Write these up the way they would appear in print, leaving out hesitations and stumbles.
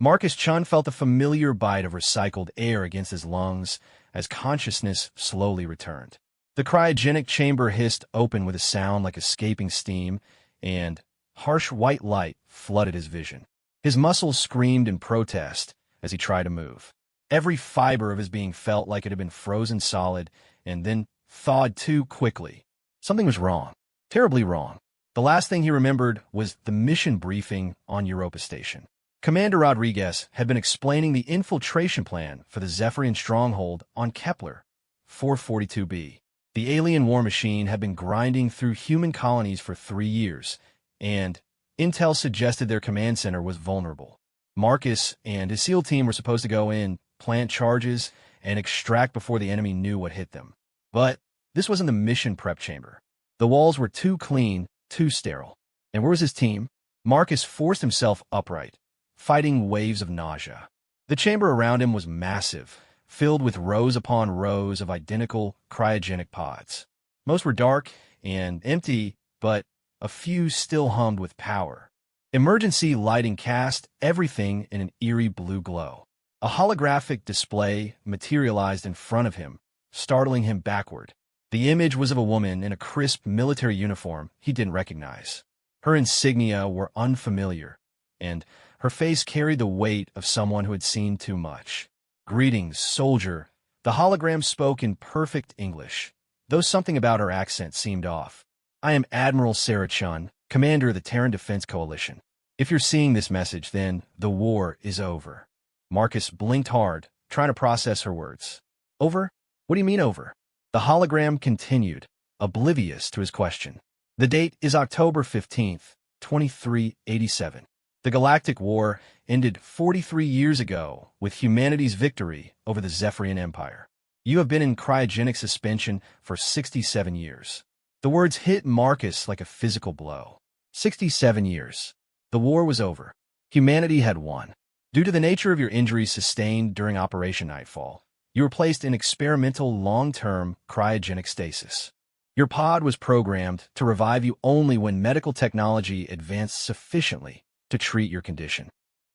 Marcus Chun felt the familiar bite of recycled air against his lungs as consciousness slowly returned. The cryogenic chamber hissed open with a sound like escaping steam, and harsh white light flooded his vision. His muscles screamed in protest as he tried to move. Every fiber of his being felt like it had been frozen solid and then thawed too quickly. Something was wrong. Terribly wrong. The last thing he remembered was the mission briefing on Europa Station. Commander Rodriguez had been explaining the infiltration plan for the Zephyrian stronghold on Kepler 442b. The alien war machine had been grinding through human colonies for 3 years, and intel suggested their command center was vulnerable. Marcus and his SEAL team were supposed to go in, plant charges, and extract before the enemy knew what hit them. But this wasn't the mission prep chamber. The walls were too clean, too sterile. And where was his team? Marcus forced himself upright, fighting waves of nausea. The chamber around him was massive, filled with rows upon rows of identical cryogenic pods. Most were dark and empty, but a few still hummed with power. Emergency lighting cast everything in an eerie blue glow. A holographic display materialized in front of him, startling him backward. The image was of a woman in a crisp military uniform he didn't recognize. Her insignia were unfamiliar, and her face carried the weight of someone who had seen too much. "Greetings, soldier." The hologram spoke in perfect English, though something about her accent seemed off. "I am Admiral Sarah Chun, commander of the Terran Defense Coalition. If you're seeing this message, then the war is over." Marcus blinked hard, trying to process her words. "Over? What do you mean over?" The hologram continued, oblivious to his question. "The date is October 15th, 2387. The Galactic War ended 43 years ago with humanity's victory over the Zephyrian Empire. You have been in cryogenic suspension for 67 years. The words hit Marcus like a physical blow. 67 years. The war was over. Humanity had won. Due to the nature of your injuries sustained during Operation Nightfall, you were placed in experimental long-term cryogenic stasis. Your pod was programmed to revive you only when medical technology advanced sufficiently to treat your condition."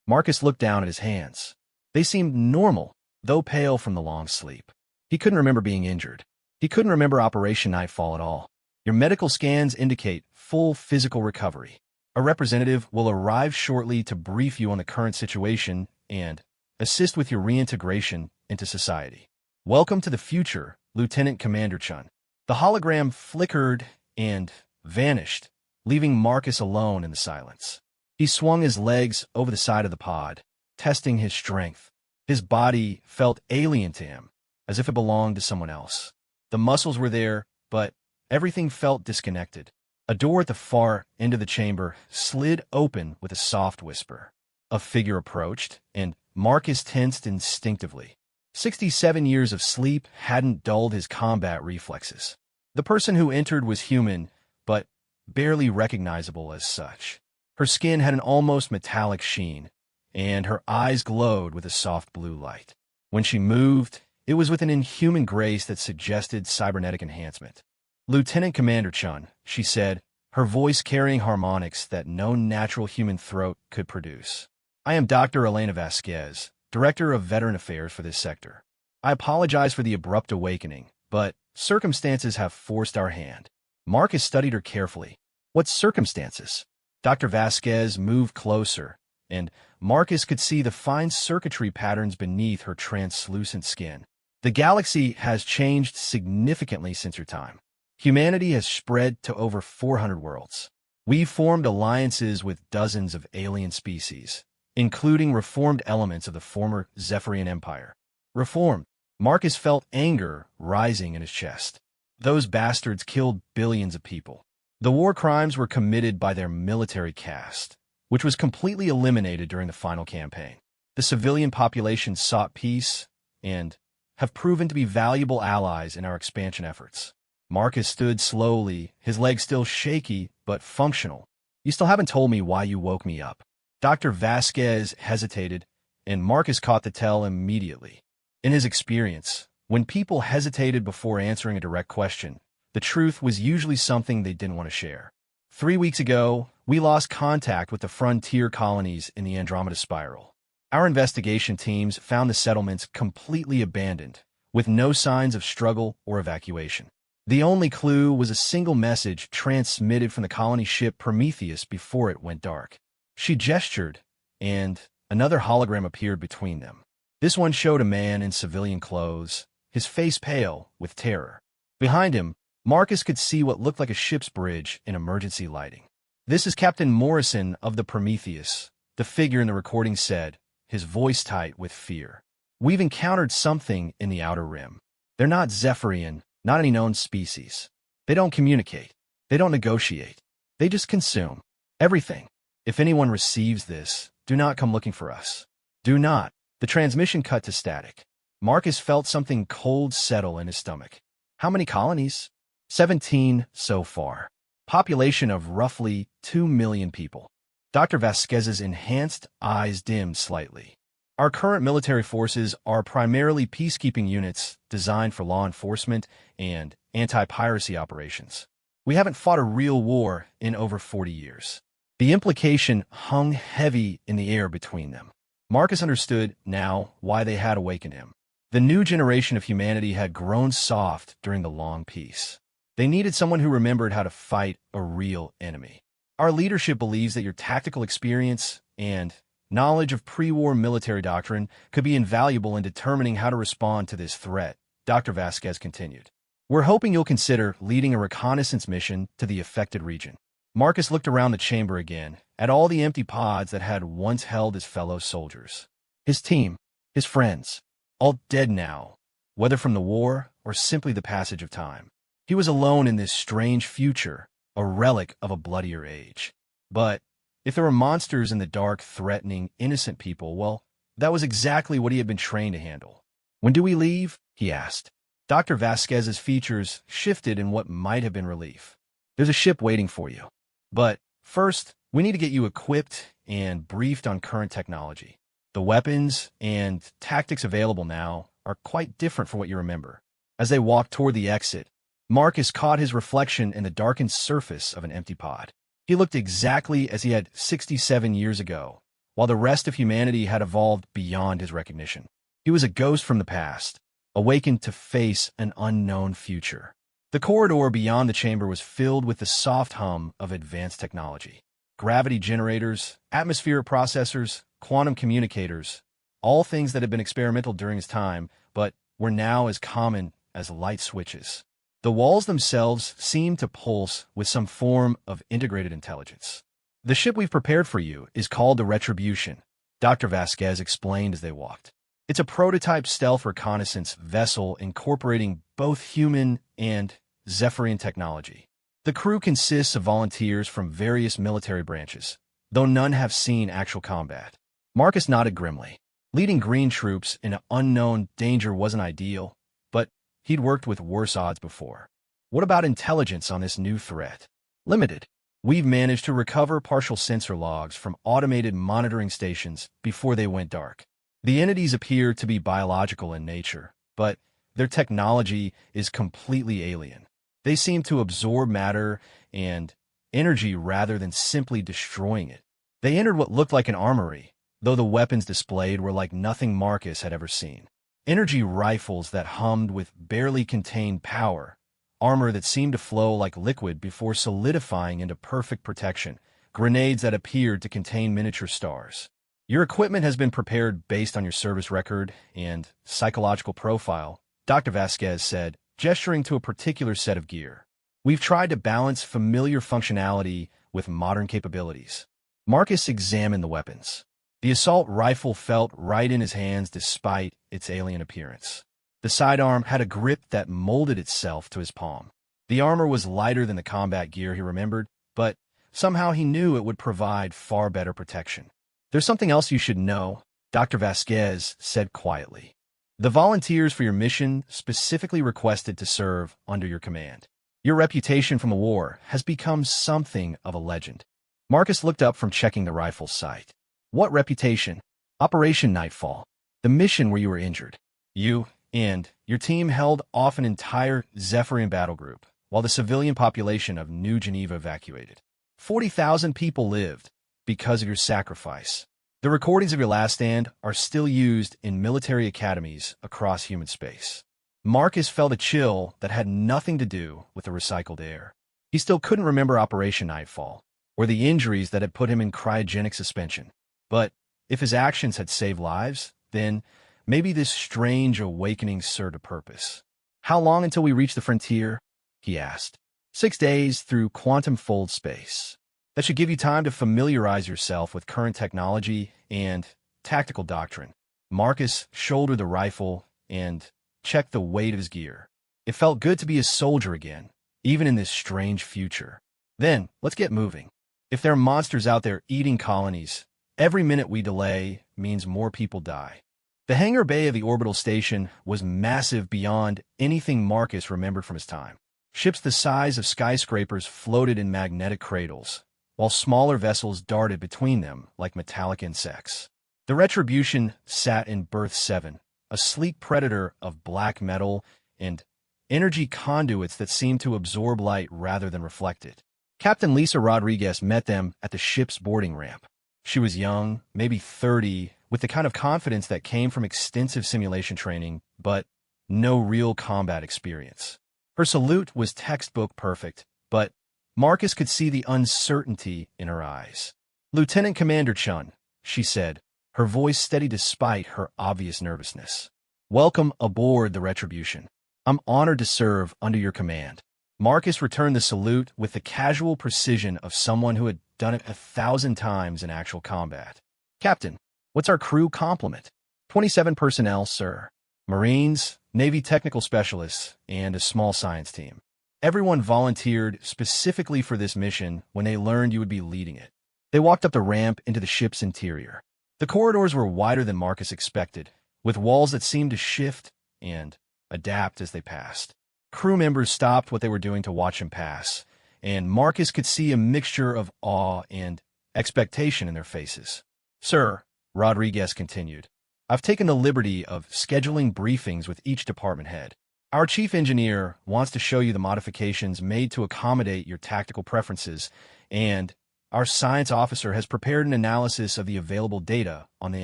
Marcus looked down at his hands. They seemed normal, though pale from the long sleep. He couldn't remember being injured. He couldn't remember Operation Nightfall at all. "Your medical scans indicate full physical recovery. A representative will arrive shortly to brief you on the current situation and assist with your reintegration into society. Welcome to the future, Lieutenant Commander Chun." The hologram flickered and vanished, leaving Marcus alone in the silence. He swung his legs over the side of the pod, testing his strength. His body felt alien to him, as if it belonged to someone else. The muscles were there, but everything felt disconnected. A door at the far end of the chamber slid open with a soft whisper. A figure approached, and Marcus tensed instinctively. 67 years of sleep hadn't dulled his combat reflexes. The person who entered was human, but barely recognizable as such. Her skin had an almost metallic sheen, and her eyes glowed with a soft blue light. When she moved, it was with an inhuman grace that suggested cybernetic enhancement. "Lieutenant Commander Chun," she said, her voice carrying harmonics that no natural human throat could produce. "I am Dr. Elena Vasquez, Director of Veteran Affairs for this sector. I apologize for the abrupt awakening, but circumstances have forced our hand." Marcus studied her carefully. "What circumstances?" Dr. Vasquez moved closer, and Marcus could see the fine circuitry patterns beneath her translucent skin. "The galaxy has changed significantly since your time. Humanity has spread to over 400 worlds. We've formed alliances with dozens of alien species, including reformed elements of the former Zephyrian Empire." Reformed. Marcus felt anger rising in his chest. Those bastards killed billions of people. The war crimes were committed by their military caste, which was completely eliminated during the final campaign. The civilian population sought peace and have proven to be valuable allies in our expansion efforts. Marcus stood slowly, his legs still shaky but functional. "You still haven't told me why you woke me up." Dr. Vasquez hesitated, and Marcus caught the tell immediately. In his experience, when people hesitated before answering a direct question, the truth was usually something they didn't want to share. 3 weeks ago, we lost contact with the frontier colonies in the Andromeda Spiral. Our investigation teams found the settlements completely abandoned, with no signs of struggle or evacuation. The only clue was a single message transmitted from the colony ship Prometheus before it went dark. She gestured, and another hologram appeared between them. This one showed a man in civilian clothes, his face pale with terror. Behind him, Marcus could see what looked like a ship's bridge in emergency lighting. "This is Captain Morrison of the Prometheus," the figure in the recording said, his voice tight with fear. "We've encountered something in the outer rim. They're not Zephyrian, not any known species. They don't communicate. They don't negotiate. They just consume everything. If anyone receives this, do not come looking for us. Do not." The transmission cut to static. Marcus felt something cold settle in his stomach. How many colonies? 17 so far. Population of roughly 2 million people. Dr. Vasquez's enhanced eyes dimmed slightly. "Our current military forces are primarily peacekeeping units designed for law enforcement and anti-piracy operations. We haven't fought a real war in over 40 years. The implication hung heavy in the air between them. Marcus understood now why they had awakened him. The new generation of humanity had grown soft during the long peace. They needed someone who remembered how to fight a real enemy. "Our leadership believes that your tactical experience and knowledge of pre-war military doctrine could be invaluable in determining how to respond to this threat," Dr. Vasquez continued. "We're hoping you'll consider leading a reconnaissance mission to the affected region." Marcus looked around the chamber again, at all the empty pods that had once held his fellow soldiers. His team, his friends, all dead now, whether from the war or simply the passage of time. He was alone in this strange future, a relic of a bloodier age. But if there were monsters in the dark threatening innocent people, well, that was exactly what he had been trained to handle. "When do we leave?" he asked. Dr. Vasquez's features shifted in what might have been relief. "There's a ship waiting for you. But first, we need to get you equipped and briefed on current technology. The weapons and tactics available now are quite different from what you remember." As they walked toward the exit, Marcus caught his reflection in the darkened surface of an empty pod. He looked exactly as he had 67 years ago, while the rest of humanity had evolved beyond his recognition. He was a ghost from the past, awakened to face an unknown future. The corridor beyond the chamber was filled with the soft hum of advanced technology. Gravity generators, atmospheric processors, quantum communicators, all things that had been experimental during his time, but were now as common as light switches. The walls themselves seemed to pulse with some form of integrated intelligence. "The ship we've prepared for you is called the Retribution," Dr. Vasquez explained as they walked. "It's a prototype stealth reconnaissance vessel incorporating both human and Zephyrian technology. The crew consists of volunteers from various military branches, though none have seen actual combat." Marcus nodded grimly. Leading green troops in unknown danger wasn't ideal, but he'd worked with worse odds before. "What about intelligence on this new threat?" "Limited. We've managed to recover partial sensor logs from automated monitoring stations before they went dark. The entities appear to be biological in nature, but their technology is completely alien. They seem to absorb matter and energy rather than simply destroying it. They entered what looked like an armory, though the weapons displayed were like nothing Marcus had ever seen. Energy rifles that hummed with barely contained power, armor that seemed to flow like liquid before solidifying into perfect protection, grenades that appeared to contain miniature stars. "Your equipment has been prepared based on your service record and psychological profile," Dr. Vasquez said, gesturing to a particular set of gear. "We've tried to balance familiar functionality with modern capabilities." Marcus examined the weapons. The assault rifle felt right in his hands despite its alien appearance. The sidearm had a grip that molded itself to his palm. The armor was lighter than the combat gear he remembered, but somehow he knew it would provide far better protection. "There's something else you should know," Dr. Vasquez said quietly. "The volunteers for your mission specifically requested to serve under your command. Your reputation from the war has become something of a legend." Marcus looked up from checking the rifle's sight. "What reputation?" "Operation Nightfall, the mission where you were injured. You and your team held off an entire Zephyrian battle group, while the civilian population of New Geneva evacuated. 40,000 people lived because of your sacrifice. The recordings of your last stand are still used in military academies across human space. Marcus felt a chill that had nothing to do with the recycled air. He still couldn't remember Operation Nightfall, or the injuries that had put him in cryogenic suspension. But if his actions had saved lives, then maybe this strange awakening served a purpose. "How long until we reach the frontier?" he asked. 6 days through quantum fold space. That should give you time to familiarize yourself with current technology and tactical doctrine. Marcus shouldered the rifle and checked the weight of his gear. It felt good to be a soldier again, even in this strange future. "Then, let's get moving. If there are monsters out there eating colonies, every minute we delay means more people die." The hangar bay of the orbital station was massive beyond anything Marcus remembered from his time. Ships the size of skyscrapers floated in magnetic cradles, while smaller vessels darted between them like metallic insects. The Retribution sat in Berth 7, a sleek predator of black metal and energy conduits that seemed to absorb light rather than reflect it. Captain Lisa Rodriguez met them at the ship's boarding ramp. She was young, maybe 30, with the kind of confidence that came from extensive simulation training, but no real combat experience. Her salute was textbook perfect, but Marcus could see the uncertainty in her eyes. "Lieutenant Commander Chun," she said, her voice steady despite her obvious nervousness. "Welcome aboard the Retribution. I'm honored to serve under your command." Marcus returned the salute with the casual precision of someone who had done it 1,000 times in actual combat. "Captain, what's our crew complement?" 27 personnel, sir. Marines, Navy technical specialists, and a small science team. Everyone volunteered specifically for this mission when they learned you would be leading it. They walked up the ramp into the ship's interior. The corridors were wider than Marcus expected, with walls that seemed to shift and adapt as they passed. Crew members stopped what they were doing to watch him pass, and Marcus could see a mixture of awe and expectation in their faces. "Sir," Rodriguez continued, "I've taken the liberty of scheduling briefings with each department head. Our chief engineer wants to show you the modifications made to accommodate your tactical preferences, and our science officer has prepared an analysis of the available data on the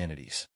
entities."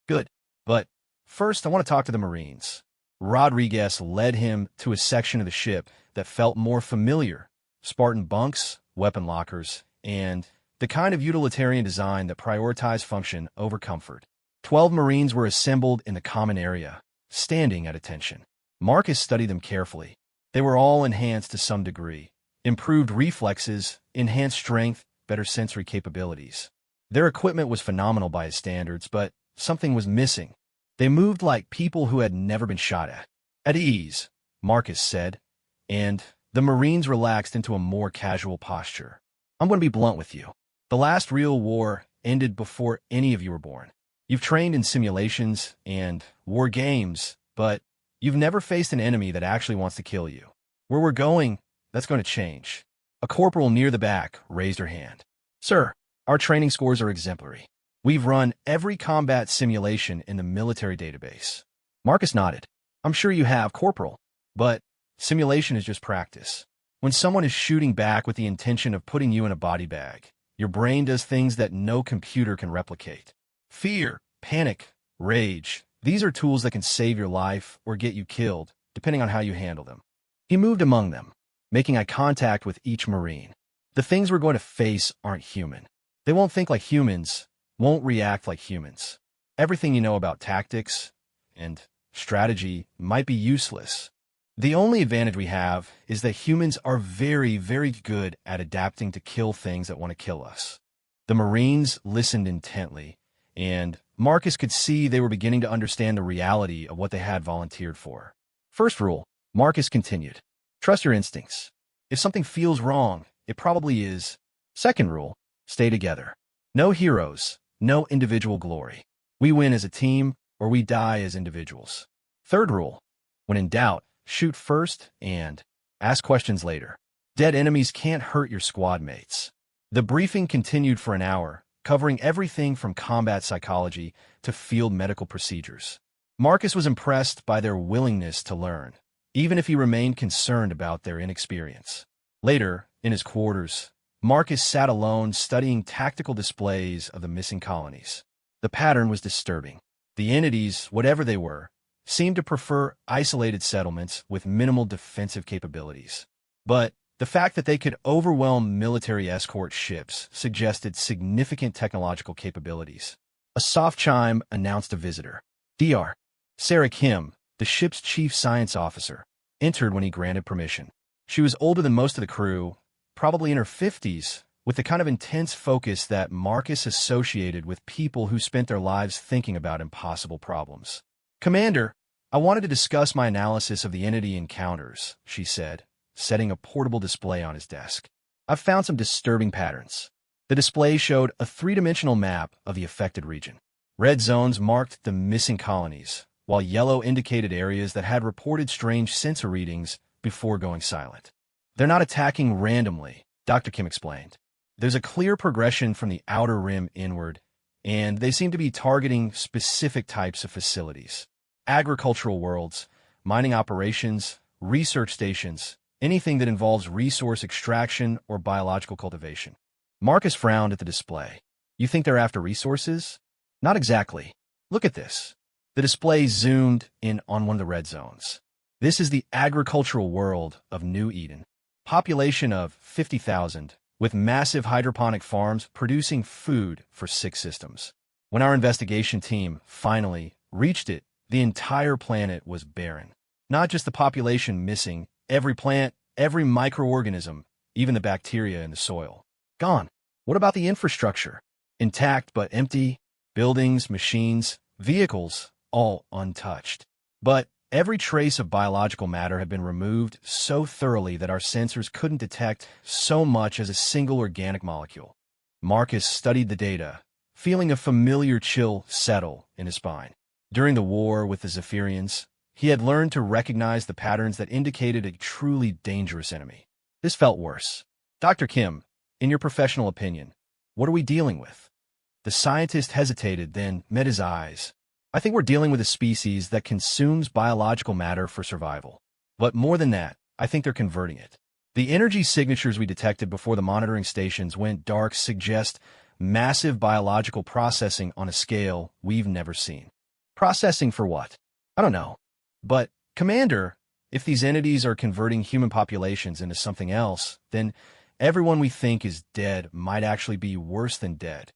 "Good. But first, I want to talk to the Marines." Rodriguez led him to a section of the ship that felt more familiar: Spartan bunks, weapon lockers, and the kind of utilitarian design that prioritized function over comfort. 12 Marines were assembled in the common area, standing at attention. Marcus studied them carefully. They were all enhanced to some degree. Improved reflexes, enhanced strength, better sensory capabilities. Their equipment was phenomenal by his standards, but something was missing. They moved like people who had never been shot at. "At ease," Marcus said, and the Marines relaxed into a more casual posture. "I'm going to be blunt with you. The last real war ended before any of you were born. You've trained in simulations and war games, but you've never faced an enemy that actually wants to kill you. Where we're going, that's going to change." A corporal near the back raised her hand. "Sir, our training scores are exemplary. We've run every combat simulation in the military database." Marcus nodded. "I'm sure you have, Corporal, but simulation is just practice. When someone is shooting back with the intention of putting you in a body bag, your brain does things that no computer can replicate. Fear, panic, rage. These are tools that can save your life or get you killed, depending on how you handle them." He moved among them, making eye contact with each Marine. "The things we're going to face aren't human. They won't think like humans, won't react like humans. Everything you know about tactics and strategy might be useless. The only advantage we have is that humans are very, very good at adapting to kill things that want to kill us." The Marines listened intently, and Marcus could see they were beginning to understand the reality of what they had volunteered for. "First rule," Marcus continued, "trust your instincts. If something feels wrong, it probably is. Second rule, stay together. No heroes, no individual glory. We win as a team, or we die as individuals. Third rule, when in doubt, shoot first and ask questions later. Dead enemies can't hurt your squad mates." The briefing continued for an hour, covering everything from combat psychology to field medical procedures. Marcus was impressed by their willingness to learn, even if he remained concerned about their inexperience. Later, in his quarters, Marcus sat alone studying tactical displays of the missing colonies. The pattern was disturbing. The entities, whatever they were, seemed to prefer isolated settlements with minimal defensive capabilities. But the fact that they could overwhelm military escort ships suggested significant technological capabilities. A soft chime announced a visitor. Dr. Sarah Kim, the ship's chief science officer, entered when he granted permission. She was older than most of the crew, probably in her 50s, with the kind of intense focus that Marcus associated with people who spent their lives thinking about impossible problems. "Commander, I wanted to discuss my analysis of the entity encounters," she said, setting a portable display on his desk. "I've found some disturbing patterns." The display showed a three-dimensional map of the affected region. Red zones marked the missing colonies, while yellow indicated areas that had reported strange sensor readings before going silent. "They're not attacking randomly," Dr. Kim explained. "There's a clear progression from the outer rim inward, and they seem to be targeting specific types of facilities. Agricultural worlds, mining operations, research stations, anything that involves resource extraction or biological cultivation." Marcus frowned at the display. "You think they're after resources?" "Not exactly. Look at this." The display zoomed in on one of the red zones. "This is the agricultural world of New Eden. Population of 50,000, with massive hydroponic farms producing food for 6 systems. When our investigation team finally reached it, the entire planet was barren. Not just the population missing, every plant, every microorganism, even the bacteria in the soil. Gone. What about the infrastructure? Intact but empty. Buildings, machines, vehicles, all untouched. But every trace of biological matter had been removed so thoroughly that our sensors couldn't detect so much as a single organic molecule." Marcus studied the data, feeling a familiar chill settle in his spine. During the war with the Zephyrians, he had learned to recognize the patterns that indicated a truly dangerous enemy. This felt worse. "Dr. Kim, in your professional opinion, what are we dealing with?" The scientist hesitated, then met his eyes. "I think we're dealing with a species that consumes biological matter for survival. But more than that, I think they're converting it. The energy signatures we detected before the monitoring stations went dark suggest massive biological processing on a scale we've never seen." "Processing for what?" "I don't know. But, Commander, if these entities are converting human populations into something else, then everyone we think is dead might actually be worse than dead."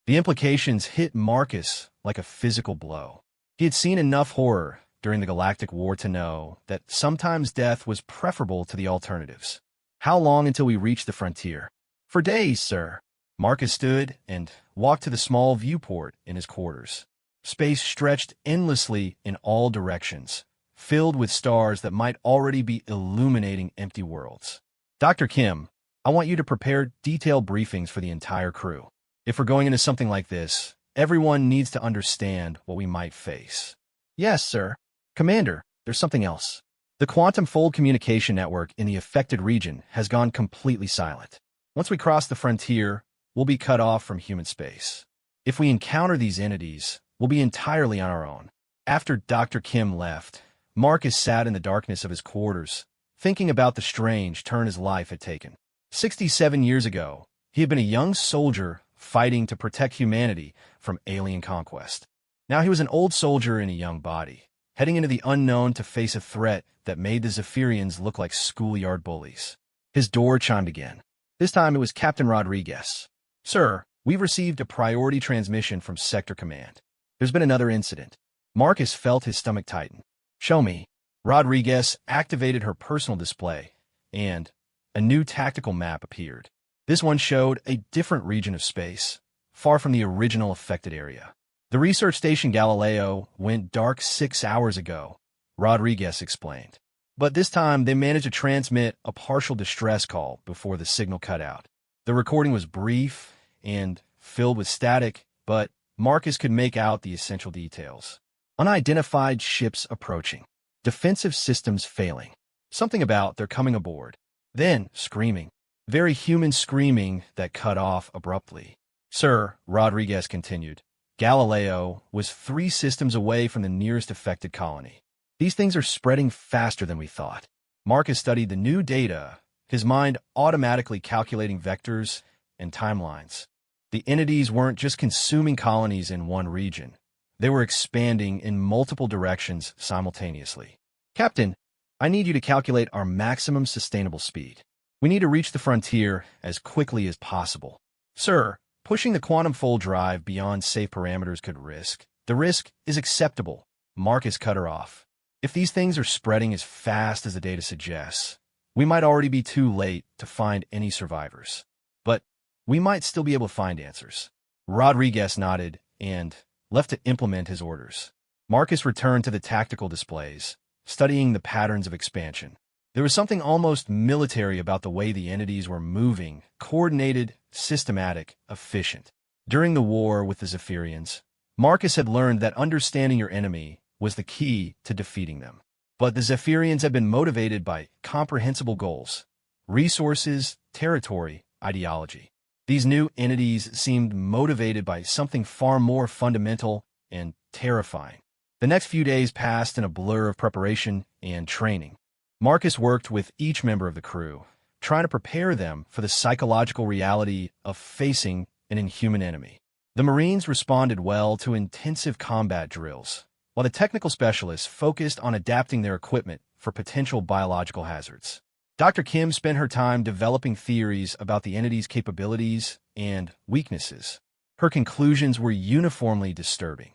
The implications hit Marcus like a physical blow. He had seen enough horror during the Galactic War to know that sometimes death was preferable to the alternatives. "How long until we reach the frontier?" "For days, sir." Marcus stood and walked to the small viewport in his quarters. Space stretched endlessly in all directions, filled with stars that might already be illuminating empty worlds. "Dr. Kim, I want you to prepare detailed briefings for the entire crew. If we're going into something like this, everyone needs to understand what we might face." "Yes, sir." "Commander, there's something else. The quantum fold communication network in the affected region has gone completely silent. Once we cross the frontier, we'll be cut off from human space. If we encounter these entities, we'll be entirely on our own." After Dr. Kim left, Marcus sat in the darkness of his quarters, thinking about the strange turn his life had taken. 67 years ago, he had been a young soldier fighting to protect humanity from alien conquest. Now he was an old soldier in a young body, heading into the unknown to face a threat that made the Zephyrians look like schoolyard bullies. His door chimed again. This time it was Captain Rodriguez. "Sir, we've received a priority transmission from Sector Command. There's been another incident." Marcus felt his stomach tighten. "Show me." Rodriguez activated her personal display, and a new tactical map appeared. This one showed a different region of space, far from the original affected area. "The research station Galileo went dark 6 hours ago," Rodriguez explained. "But this time they managed to transmit a partial distress call before the signal cut out. The recording was brief and filled with static, but Marcus could make out the essential details. Unidentified ships approaching. Defensive systems failing. Something about they're coming aboard. Then screaming. Very human screaming that cut off abruptly." "Sir," Rodriguez continued, "Galileo was 3 systems away from the nearest affected colony. These things are spreading faster than we thought." Marcus studied the new data, his mind automatically calculating vectors and timelines. The entities weren't just consuming colonies in one region. They were expanding in multiple directions simultaneously. Captain, I need you to calculate our maximum sustainable speed. We need to reach the frontier as quickly as possible. Sir, pushing the quantum fold drive beyond safe parameters could risk. The risk is acceptable. Marcus cut her off. If these things are spreading as fast as the data suggests, we might already be too late to find any survivors. But we might still be able to find answers. Rodriguez nodded and left to implement his orders. Marcus returned to the tactical displays, studying the patterns of expansion. There was something almost military about the way the entities were moving, coordinated, systematic, efficient. During the war with the Zephyrians, Marcus had learned that understanding your enemy was the key to defeating them. But the Zephyrians had been motivated by comprehensible goals: resources, territory, ideology. These new entities seemed motivated by something far more fundamental and terrifying. The next few days passed in a blur of preparation and training. Marcus worked with each member of the crew, trying to prepare them for the psychological reality of facing an inhuman enemy. The Marines responded well to intensive combat drills, while the technical specialists focused on adapting their equipment for potential biological hazards. Dr. Kim spent her time developing theories about the entity's capabilities and weaknesses. Her conclusions were uniformly disturbing.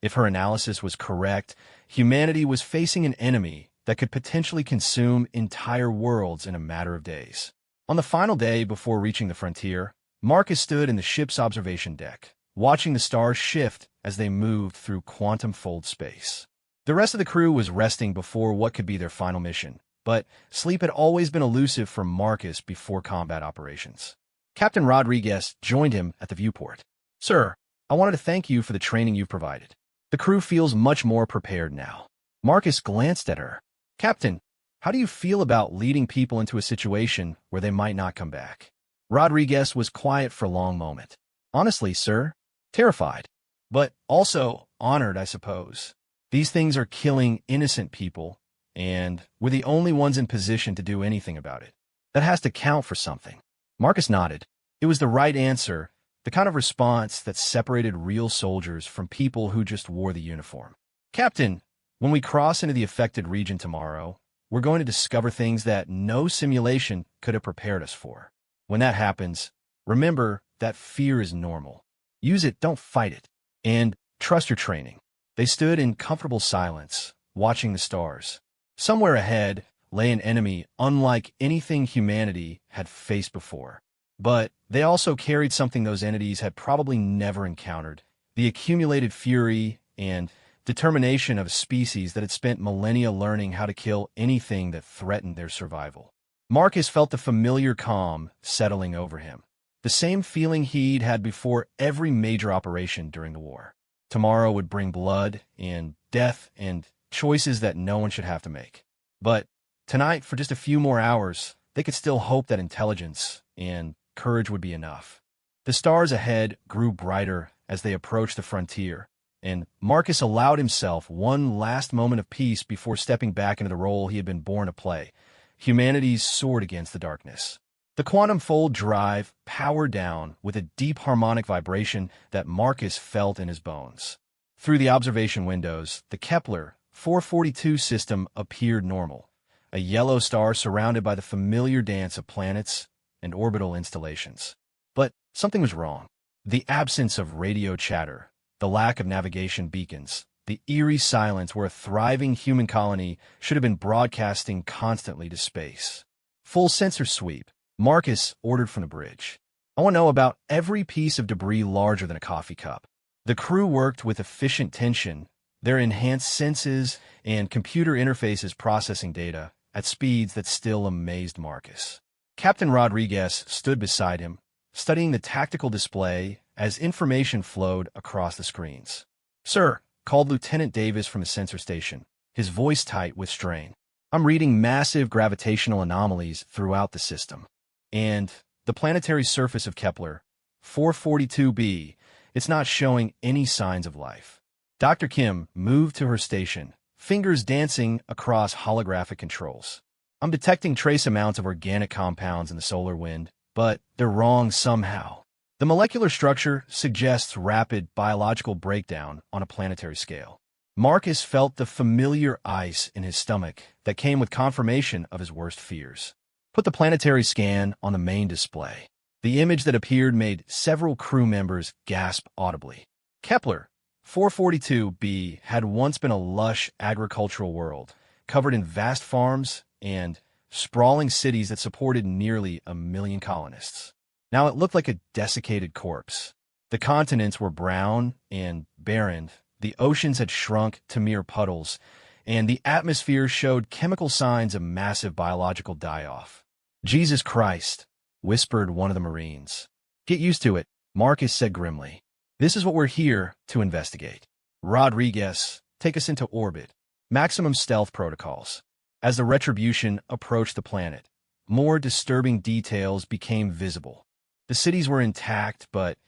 If her analysis was correct, humanity was facing an enemy that could potentially consume entire worlds in a matter of days. On the final day before reaching the frontier, Marcus stood in the ship's observation deck, watching the stars shift as they moved through quantum fold space. The rest of the crew was resting before what could be their final mission, but sleep had always been elusive for Marcus before combat operations. Captain Rodriguez joined him at the viewport. Sir, I wanted to thank you for the training you've provided. The crew feels much more prepared now. Marcus glanced at her. Captain, how do you feel about leading people into a situation where they might not come back? Rodriguez was quiet for a long moment. Honestly, sir, terrified. But also honored, I suppose. These things are killing innocent people, and we're the only ones in position to do anything about it. That has to count for something. Marcus nodded. It was the right answer, the kind of response that separated real soldiers from people who just wore the uniform. Captain, when we cross into the affected region tomorrow, we're going to discover things that no simulation could have prepared us for. When that happens, remember that fear is normal. Use it, don't fight it. And trust your training. They stood in comfortable silence, watching the stars. Somewhere ahead lay an enemy unlike anything humanity had faced before. But they also carried something those entities had probably never encountered: the accumulated fury and determination of a species that had spent millennia learning how to kill anything that threatened their survival. Marcus felt the familiar calm settling over him, the same feeling he'd had before every major operation during the war. Tomorrow would bring blood and death and choices that no one should have to make. But tonight, for just a few more hours, they could still hope that intelligence and courage would be enough. The stars ahead grew brighter as they approached the frontier, and Marcus allowed himself one last moment of peace before stepping back into the role he had been born to play: humanity's sword against the darkness. The quantum fold drive powered down with a deep harmonic vibration that Marcus felt in his bones. Through the observation windows, the Kepler 442 system appeared normal, a yellow star surrounded by the familiar dance of planets and orbital installations. But something was wrong. The absence of radio chatter, the lack of navigation beacons, the eerie silence where a thriving human colony should have been broadcasting constantly to space. Full sensor sweep, Marcus ordered from the bridge. I want to know about every piece of debris larger than a coffee cup. The crew worked with efficient tension, their enhanced senses and computer interfaces processing data at speeds that still amazed Marcus. Captain Rodriguez stood beside him, studying the tactical display as information flowed across the screens. Sir, called Lieutenant Davis from the sensor station, his voice tight with strain. I'm reading massive gravitational anomalies throughout the system. And the planetary surface of Kepler 442b, it's not showing any signs of life. Dr. Kim moved to her station, fingers dancing across holographic controls. I'm detecting trace amounts of organic compounds in the solar wind, but they're wrong somehow. The molecular structure suggests rapid biological breakdown on a planetary scale. Marcus felt the familiar ice in his stomach that came with confirmation of his worst fears. Put the planetary scan on the main display. The image that appeared made several crew members gasp audibly. Kepler 442b had once been a lush agricultural world, covered in vast farms and sprawling cities that supported nearly 1 million colonists. Now it looked like a desiccated corpse. The continents were brown and barren, the oceans had shrunk to mere puddles, and the atmosphere showed chemical signs of massive biological die-off. "Jesus Christ," whispered one of the Marines. "Get used to it," Marcus said grimly. "This is what we're here to investigate. Rodriguez, take us into orbit. Maximum stealth protocols." As the Retribution approached the planet, more disturbing details became visible. The cities were intact but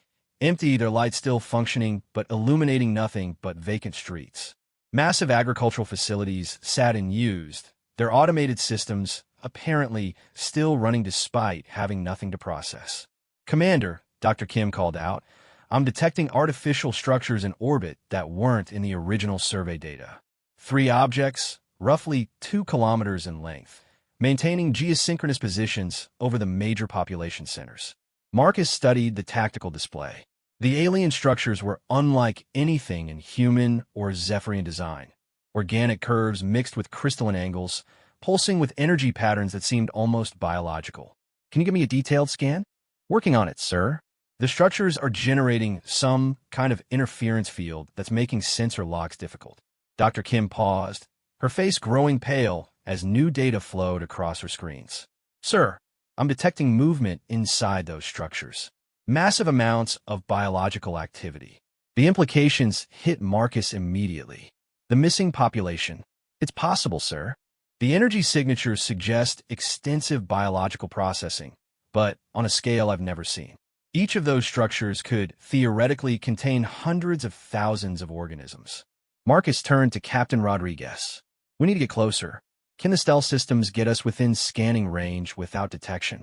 empty, their lights still functioning but illuminating nothing but vacant streets. Massive agricultural facilities sat unused, their automated systems apparently still running despite having nothing to process. "Commander," Dr. Kim called out, "I'm detecting artificial structures in orbit that weren't in the original survey data. 3 objects, roughly 2 kilometers in length, maintaining geosynchronous positions over the major population centers." Marcus studied the tactical display. The alien structures were unlike anything in human or Zephyrian design. Organic curves mixed with crystalline angles, pulsing with energy patterns that seemed almost biological. "Can you give me a detailed scan?" "Working on it, sir." The structures are generating some kind of interference field that's making sensor locks difficult. Dr. Kim paused, her face growing pale as new data flowed across her screens. "Sir, I'm detecting movement inside those structures. Massive amounts of biological activity." The implications hit Marcus immediately. The missing population. "It's possible, sir." The energy signatures suggest extensive biological processing, but on a scale I've never seen. Each of those structures could theoretically contain hundreds of thousands of organisms. Marcus turned to Captain Rodriguez. "We need to get closer. Can the stealth systems get us within scanning range without detection?"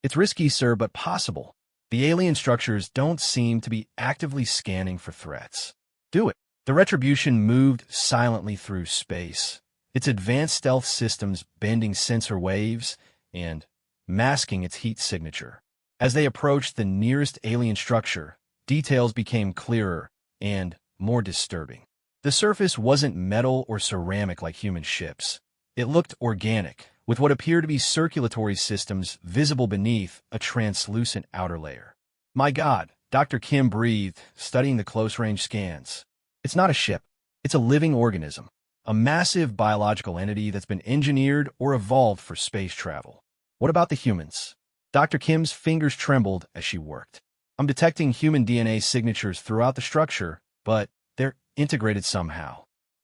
"It's risky, sir, but possible. The alien structures don't seem to be actively scanning for threats." "Do it." The Retribution moved silently through space, its advanced stealth systems bending sensor waves and masking its heat signature. As they approached the nearest alien structure, details became clearer and more disturbing. The surface wasn't metal or ceramic like human ships. It looked organic, with what appeared to be circulatory systems visible beneath a translucent outer layer. "My God," Dr. Kim breathed, studying the close-range scans. "It's not a ship. It's a living organism, a massive biological entity that's been engineered or evolved for space travel." "What about the humans?" Dr. Kim's fingers trembled as she worked. "I'm detecting human DNA signatures throughout the structure, but they're integrated somehow.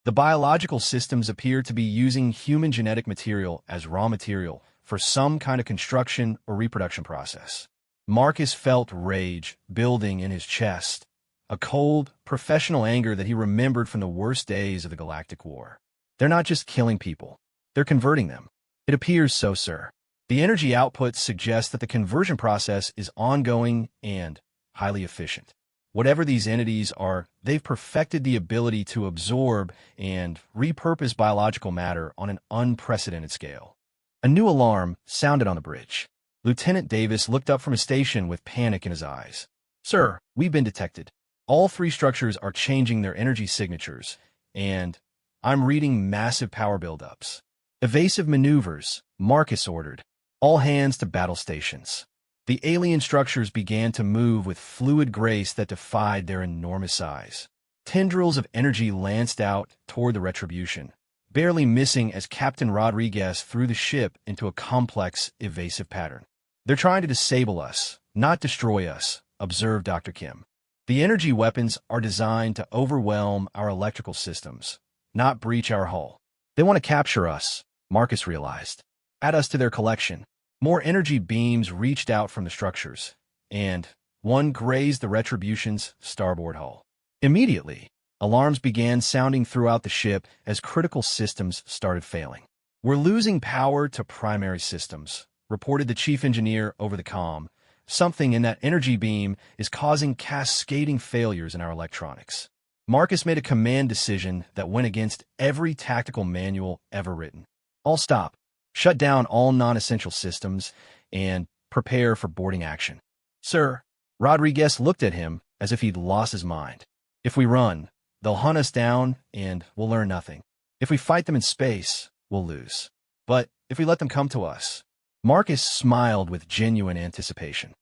The biological systems appear to be using human genetic material as raw material for some kind of construction or reproduction process." Marcus felt rage building in his chest, a cold, professional anger that he remembered from the worst days of the Galactic War. "They're not just killing people. They're converting them." "It appears so, sir. The energy output suggests that the conversion process is ongoing and highly efficient. Whatever these entities are, they've perfected the ability to absorb and repurpose biological matter on an unprecedented scale." A new alarm sounded on the bridge. Lieutenant Davis looked up from his station with panic in his eyes. "Sir, we've been detected. All 3 structures are changing their energy signatures, and I'm reading massive power buildups." "Evasive maneuvers," Marcus ordered. "All hands to battle stations." The alien structures began to move with fluid grace that defied their enormous size. Tendrils of energy lanced out toward the Retribution, barely missing as Captain Rodriguez threw the ship into a complex, evasive pattern. "They're trying to disable us, not destroy us," observed Dr. Kim. "The energy weapons are designed to overwhelm our electrical systems, not breach our hull. They want to capture us," Marcus realized. "Add us to their collection." More energy beams reached out from the structures, and one grazed the Retribution's starboard hull. Immediately, alarms began sounding throughout the ship as critical systems started failing. "We're losing power to primary systems," reported the chief engineer over the comm, Something in that energy beam is causing cascading failures in our electronics. Marcus made a command decision that went against every tactical manual ever written. All stop, shut down all non-essential systems, and prepare for boarding action. Sir, Rodriguez looked at him as if he'd lost his mind. If we run, they'll hunt us down and we'll learn nothing. If we fight them in space, we'll lose. But if we let them come to us... Marcus smiled with genuine anticipation.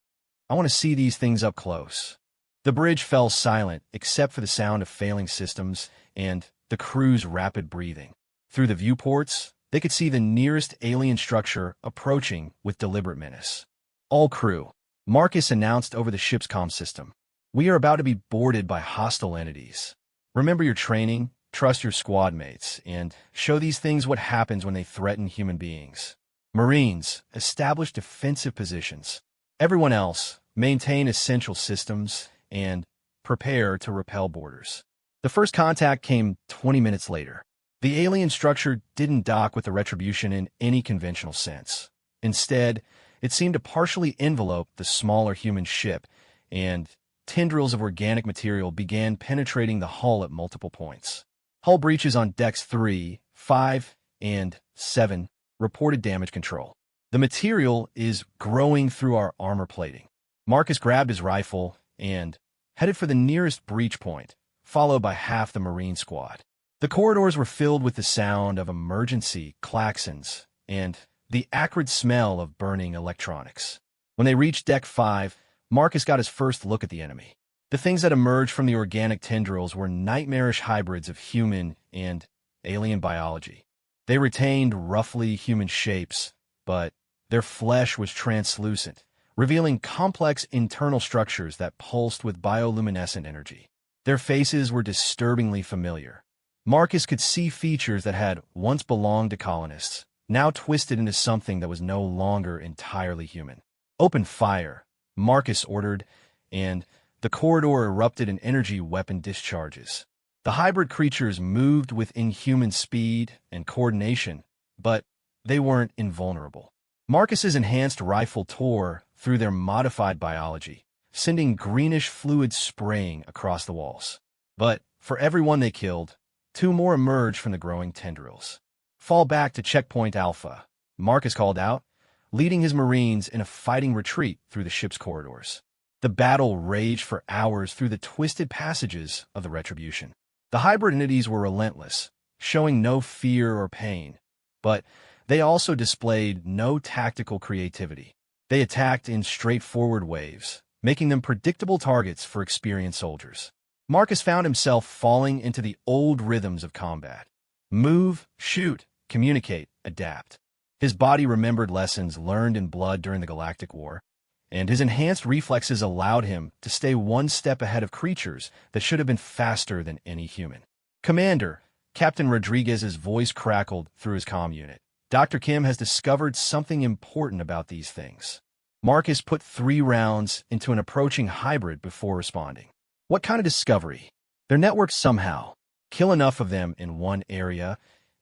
I want to see these things up close. The bridge fell silent except for the sound of failing systems and the crew's rapid breathing. Through the viewports, they could see the nearest alien structure approaching with deliberate menace. All crew, Marcus announced over the ship's comm system. We are about to be boarded by hostile entities. Remember your training, trust your squad mates, and show these things what happens when they threaten human beings. Marines, establish defensive positions. Everyone else, maintain essential systems and prepare to repel boarders. The first contact came 20 minutes later. The alien structure didn't dock with the Retribution in any conventional sense. Instead, it seemed to partially envelope the smaller human ship, and tendrils of organic material began penetrating the hull at multiple points. Hull breaches on decks 3, 5, and 7 reported damage control. The material is growing through our armor plating. Marcus grabbed his rifle and headed for the nearest breach point, followed by half the Marine squad. The corridors were filled with the sound of emergency klaxons and the acrid smell of burning electronics. When they reached deck 5, Marcus got his first look at the enemy. The things that emerged from the organic tendrils were nightmarish hybrids of human and alien biology. They retained roughly human shapes, but their flesh was translucent, revealing complex internal structures that pulsed with bioluminescent energy. Their faces were disturbingly familiar. Marcus could see features that had once belonged to colonists, now twisted into something that was no longer entirely human. Open fire, Marcus ordered, and the corridor erupted in energy weapon discharges. The hybrid creatures moved with inhuman speed and coordination, but they weren't invulnerable. Marcus's enhanced rifle tore through their modified biology, sending greenish fluid spraying across the walls. But for every one they killed, 2 more emerged from the growing tendrils. Fall back to Checkpoint Alpha, Marcus called out, leading his Marines in a fighting retreat through the ship's corridors. The battle raged for hours through the twisted passages of the Retribution. The hybrid entities were relentless, showing no fear or pain, but they also displayed no tactical creativity. They attacked in straightforward waves, making them predictable targets for experienced soldiers. Marcus found himself falling into the old rhythms of combat. Move, shoot, communicate, adapt. His body remembered lessons learned in blood during the Galactic War, and his enhanced reflexes allowed him to stay one step ahead of creatures that should have been faster than any human. Commander, Captain Rodriguez's voice crackled through his comm unit. Dr. Kim has discovered something important about these things. Marcus put 3 rounds into an approaching hybrid before responding. What kind of discovery? Their networks somehow kill enough of them in one area,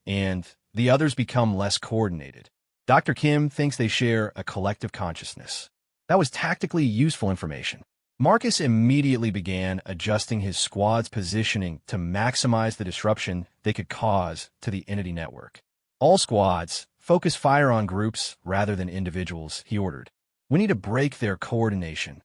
and the others become less coordinated. Dr. Kim thinks they share a collective consciousness. That was tactically useful information. Marcus immediately began adjusting his squad's positioning to maximize the disruption they could cause to the entity network. All squads, focus fire on groups rather than individuals, he ordered. We need to break their coordination.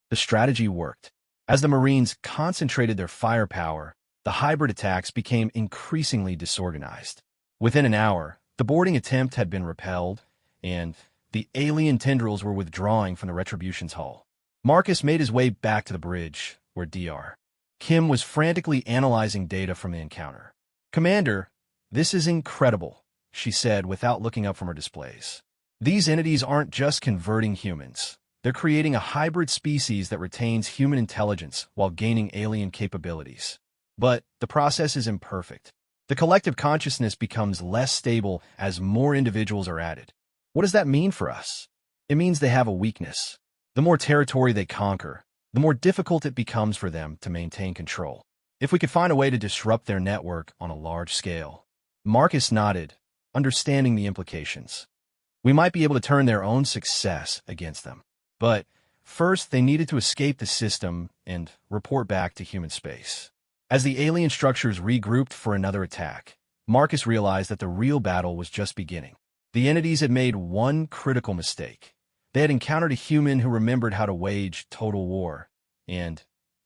The strategy worked. As the Marines concentrated their firepower, the hybrid attacks became increasingly disorganized. Within an hour, the boarding attempt had been repelled, and the alien tendrils were withdrawing from the Retribution's hull. Marcus made his way back to the bridge, where Dr. Kim was frantically analyzing data from the encounter. Commander, this is incredible, she said without looking up from her displays. These entities aren't just converting humans. They're creating a hybrid species that retains human intelligence while gaining alien capabilities. But the process is imperfect. The collective consciousness becomes less stable as more individuals are added. What does that mean for us? It means they have a weakness. The more territory they conquer, the more difficult it becomes for them to maintain control. If we could find a way to disrupt their network on a large scale. Marcus nodded, understanding the implications. We might be able to turn their own success against them. But First, they needed to escape the system and report back to human space. As the alien structures regrouped for another attack, Marcus realized that the real battle was just beginning. The entities had made one critical mistake. They had encountered a human who remembered how to wage total war, and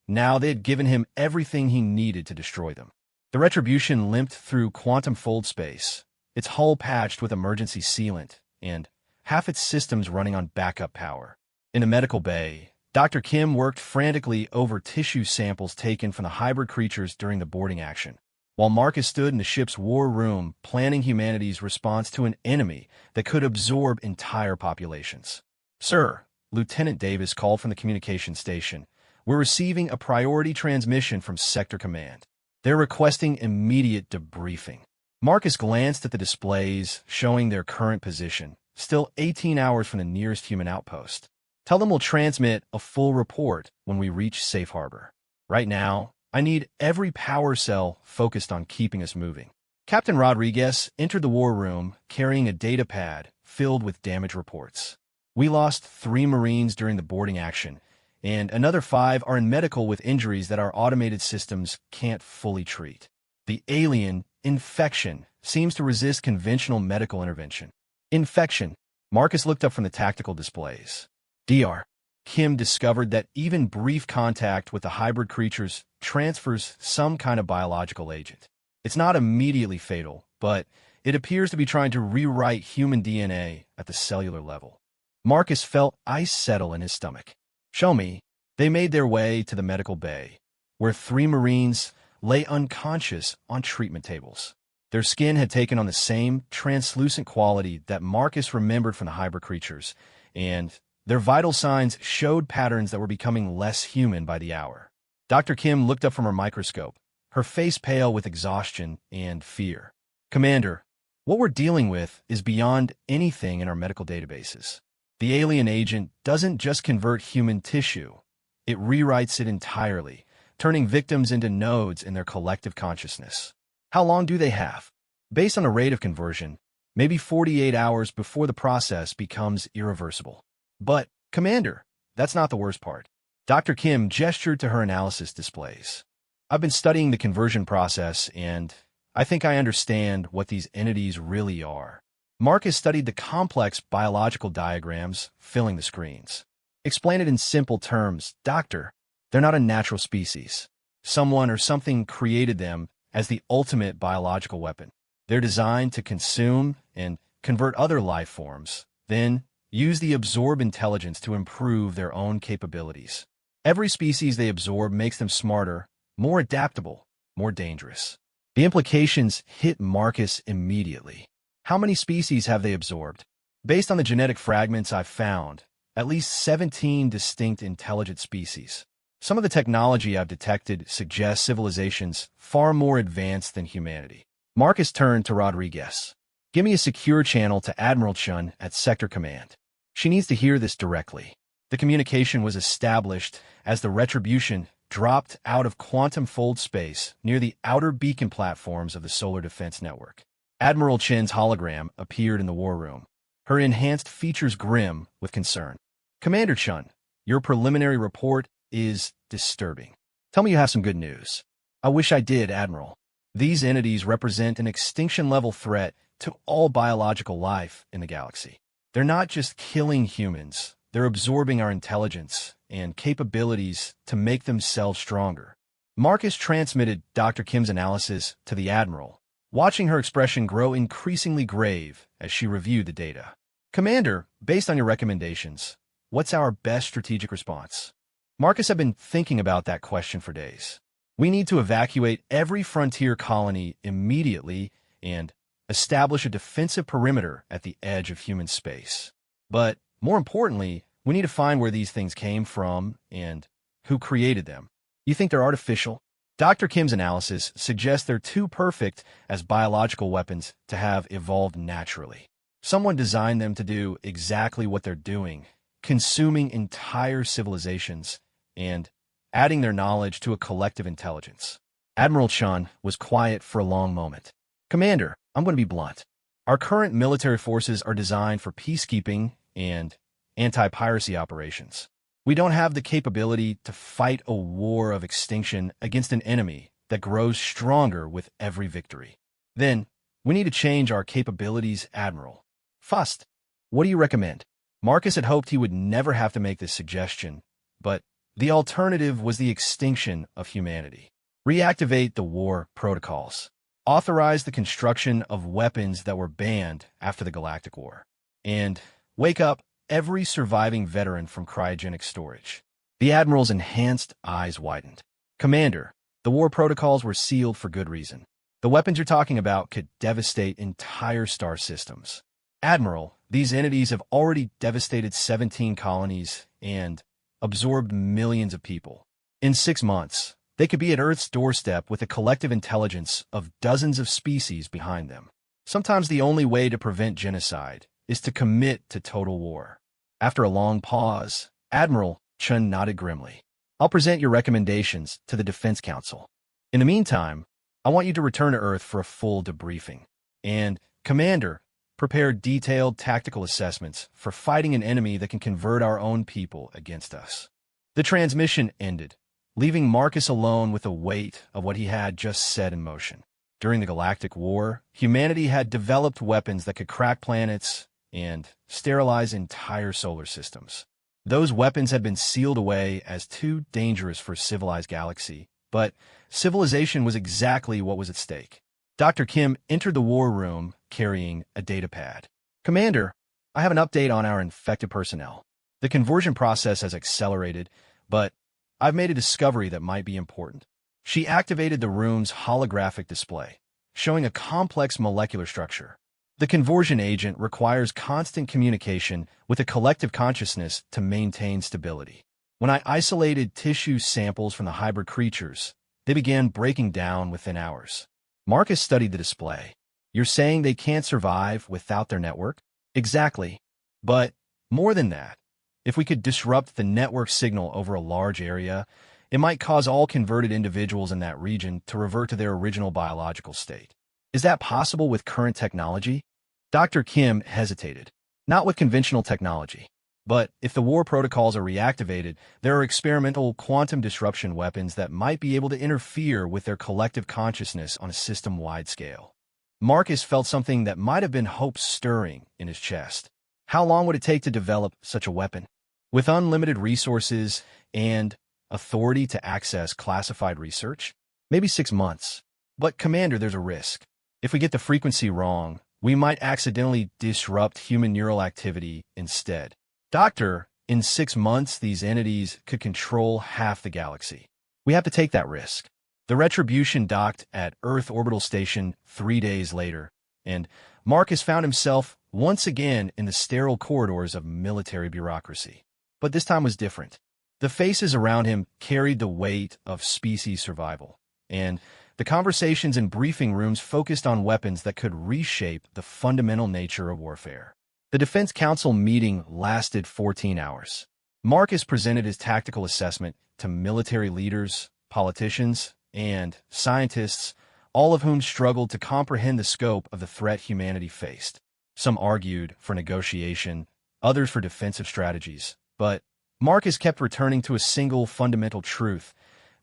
now they had given him everything he needed to destroy them. The Retribution limped through quantum fold space, its hull patched with emergency sealant, and half its systems running on backup power. In a medical bay, Dr. Kim worked frantically over tissue samples taken from the hybrid creatures during the boarding action, while Marcus stood in the ship's war room planning humanity's response to an enemy that could absorb entire populations. "Sir," Lieutenant Davis called from the communication station, "we're receiving a priority transmission from Sector Command. They're requesting immediate debriefing." Marcus glanced at the displays showing their current position, still 18 hours from the nearest human outpost. "Tell them we'll transmit a full report when we reach safe harbor. Right now, I need every power cell focused on keeping us moving." Captain Rodriguez entered the war room carrying a data pad filled with damage reports. "We lost 3 Marines during the boarding action, and another 5 are in medical with injuries that our automated systems can't fully treat. The alien infection seems to resist conventional medical intervention." Infection. Marcus looked up from the tactical displays. Dr. Kim discovered that even brief contact with the hybrid creatures transfers some kind of biological agent. It's not immediately fatal, but it appears to be trying to rewrite human DNA at the cellular level. Marcus felt ice settle in his stomach. "Show me." They made their way to the medical bay, where 3 Marines lay unconscious on treatment tables. Their skin had taken on the same translucent quality that Marcus remembered from the hybrid creatures, and their vital signs showed patterns that were becoming less human by the hour. Dr. Kim looked up from her microscope, her face pale with exhaustion and fear. "Commander, what we're dealing with is beyond anything in our medical databases. The alien agent doesn't just convert human tissue, it rewrites it entirely, turning victims into nodes in their collective consciousness. How long do they have? Based on a rate of conversion, maybe 48 hours before the process becomes irreversible." "But, Commander, that's not the worst part." Dr. Kim gestured to her analysis displays. "I've been studying the conversion process, and I think I understand what these entities really are." Marcus studied the complex biological diagrams filling the screens. "Explain it in simple terms, Doctor. They're not a natural species. Someone or something created them as the ultimate biological weapon. They're designed to consume and convert other life forms, then use the absorb intelligence to improve their own capabilities. Every species they absorb makes them smarter, more adaptable, more dangerous." The implications hit Marcus immediately. How many species have they absorbed? Based on the genetic fragments I've found, at least 17 distinct intelligent species. Some of the technology I've detected suggests civilizations far more advanced than humanity. Marcus turned to Rodriguez. "Give me a secure channel to Admiral Chun at Sector Command. She needs to hear this directly." The communication was established as the Retribution dropped out of quantum fold space near the outer beacon platforms of the Solar Defense Network. Admiral Chen's hologram appeared in the war room, her enhanced features grim with concern. "Commander Chun, your preliminary report is disturbing. Tell me you have some good news." "I wish I did, Admiral. These entities represent an extinction-level threat to all biological life in the galaxy. They're not just killing humans, they're absorbing our intelligence and capabilities to make themselves stronger." Marcus transmitted Dr. Kim's analysis to the Admiral, watching her expression grow increasingly grave as she reviewed the data. "Commander, based on your recommendations, what's our best strategic response?" Marcus had been thinking about that question for days. "We need to evacuate every frontier colony immediately and establish a defensive perimeter at the edge of human space. But more importantly, we need to find where these things came from and who created them. You think they're artificial?" Dr. Kim's analysis suggests they're too perfect as biological weapons to have evolved naturally. Someone designed them to do exactly what they're doing, consuming entire civilizations and adding their knowledge to a collective intelligence. Admiral Chun was quiet for a long moment. "Commander, I'm going to be blunt. Our current military forces are designed for peacekeeping and anti-piracy operations. We don't have the capability to fight a war of extinction against an enemy that grows stronger with every victory. Then, we need to change our capabilities, Admiral. First, what do you recommend? Marcus had hoped he would never have to make this suggestion, but the alternative was the extinction of humanity. Reactivate the war protocols. Authorize the construction of weapons that were banned after the Galactic War. And wake up every surviving veteran from cryogenic storage. The Admiral's enhanced eyes widened. Commander, the war protocols were sealed for good reason. The weapons you're talking about could devastate entire star systems. Admiral, these entities have already devastated 17 colonies and absorbed millions of people. In 6 months, they could be at Earth's doorstep with a collective intelligence of dozens of species behind them. Sometimes the only way to prevent genocide is to commit to total war. After a long pause, Admiral Chun nodded grimly. I'll present your recommendations to the Defense Council. In the meantime, I want you to return to Earth for a full debriefing. And, Commander, prepare detailed tactical assessments for fighting an enemy that can convert our own people against us. The transmission ended, leaving Marcus alone with the weight of what he had just set in motion. During the Galactic War, humanity had developed weapons that could crack planets and sterilize entire solar systems. Those weapons had been sealed away as too dangerous for a civilized galaxy, but civilization was exactly what was at stake. Dr. Kim entered the war room carrying a datapad. Commander, I have an update on our infected personnel. The conversion process has accelerated, but I've made a discovery that might be important. She activated the room's holographic display, showing a complex molecular structure. The conversion agent requires constant communication with a collective consciousness to maintain stability. When I isolated tissue samples from the hybrid creatures, they began breaking down within hours. Marcus studied the display. You're saying they can't survive without their network? Exactly. But more than that, if we could disrupt the network signal over a large area, it might cause all converted individuals in that region to revert to their original biological state. Is that possible with current technology? Dr. Kim hesitated. Not with conventional technology. But if the war protocols are reactivated, there are experimental quantum disruption weapons that might be able to interfere with their collective consciousness on a system-wide scale. Marcus felt something that might have been hope-stirring in his chest. How long would it take to develop such a weapon? With unlimited resources and authority to access classified research? Maybe 6 months. But, Commander, there's a risk. If we get the frequency wrong, we might accidentally disrupt human neural activity instead. Doctor, in 6 months, these entities could control half the galaxy. We have to take that risk. The Retribution docked at Earth Orbital Station 3 days later, and Marcus found himself once again in the sterile corridors of military bureaucracy. But this time was different. The faces around him carried the weight of species survival, and the conversations in briefing rooms focused on weapons that could reshape the fundamental nature of warfare. The Defense Council meeting lasted 14 hours. Marcus presented his tactical assessment to military leaders, politicians, and scientists, all of whom struggled to comprehend the scope of the threat humanity faced. Some argued for negotiation, others for defensive strategies, but Marcus kept returning to a single fundamental truth.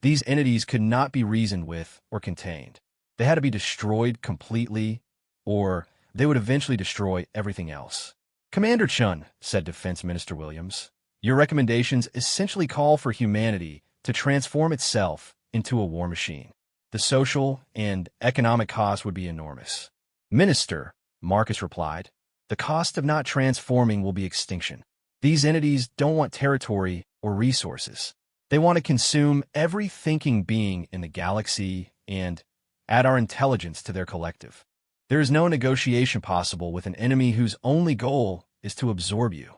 These entities could not be reasoned with or contained. They had to be destroyed completely, or they would eventually destroy everything else. Commander Chun, said Defense Minister Williams, your recommendations essentially call for humanity to transform itself into a war machine. The social and economic cost would be enormous. Minister, Marcus replied, the cost of not transforming will be extinction. These entities don't want territory or resources. They want to consume every thinking being in the galaxy and add our intelligence to their collective. There is no negotiation possible with an enemy whose only goal is to absorb you.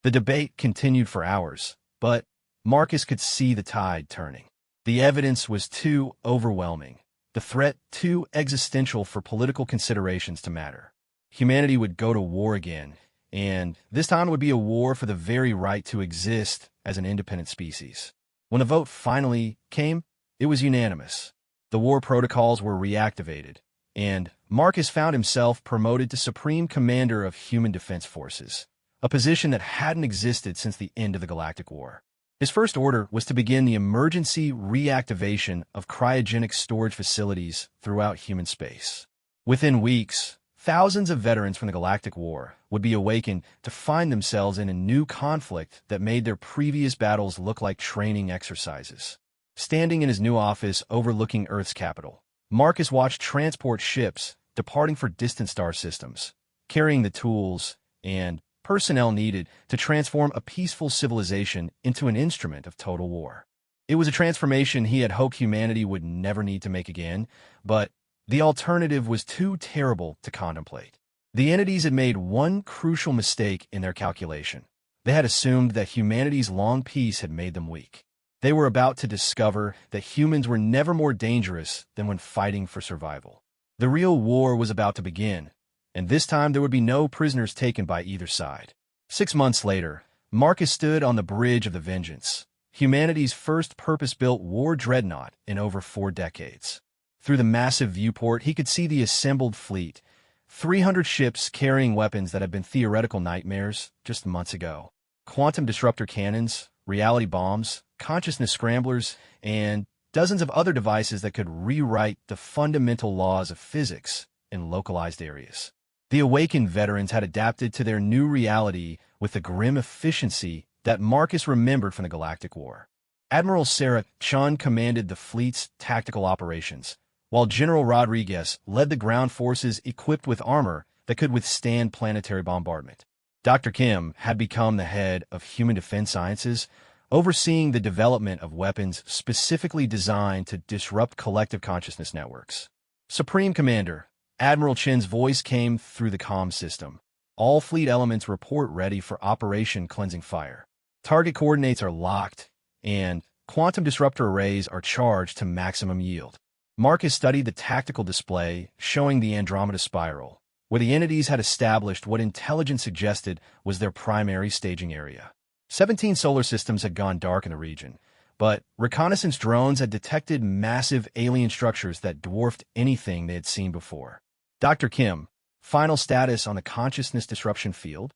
The debate continued for hours, but Marcus could see the tide turning. The evidence was too overwhelming, the threat too existential for political considerations to matter. Humanity would go to war again, and this time it would be a war for the very right to exist as an independent species. When the vote finally came, it was unanimous. The war protocols were reactivated, and Marcus found himself promoted to Supreme Commander of Human Defense Forces, a position that hadn't existed since the end of the Galactic War. His first order was to begin the emergency reactivation of cryogenic storage facilities throughout human space. Within weeks, thousands of veterans from the Galactic War would be awakened to find themselves in a new conflict that made their previous battles look like training exercises. Standing in his new office overlooking Earth's capital, Marcus watched transport ships departing for distant star systems, carrying the tools and personnel needed to transform a peaceful civilization into an instrument of total war. It was a transformation he had hoped humanity would never need to make again, but the alternative was too terrible to contemplate. The entities had made one crucial mistake in their calculation. They had assumed that humanity's long peace had made them weak. They were about to discover that humans were never more dangerous than when fighting for survival. The real war was about to begin, and this time there would be no prisoners taken by either side. 6 months later, Marcus stood on the bridge of the Vengeance, humanity's first purpose-built war dreadnought in over 4 decades. Through the massive viewport, he could see the assembled fleet, 300 ships carrying weapons that had been theoretical nightmares just months ago. Quantum disruptor cannons, reality bombs, consciousness scramblers, and dozens of other devices that could rewrite the fundamental laws of physics in localized areas. The awakened veterans had adapted to their new reality with the grim efficiency that Marcus remembered from the Galactic War. Admiral Sarah Chun commanded the fleet's tactical operations, while General Rodriguez led the ground forces equipped with armor that could withstand planetary bombardment. Dr. Kim had become the head of Human Defense Sciences, overseeing the development of weapons specifically designed to disrupt collective consciousness networks. Supreme Commander, Admiral Chen's voice came through the comm system. All fleet elements report ready for Operation Cleansing Fire. Target coordinates are locked, and quantum disruptor arrays are charged to maximum yield. Marcus studied the tactical display showing the Andromeda Spiral, where the entities had established what intelligence suggested was their primary staging area. 17 solar systems had gone dark in the region, but reconnaissance drones had detected massive alien structures that dwarfed anything they had seen before. Dr. Kim, final status on the consciousness disruption field?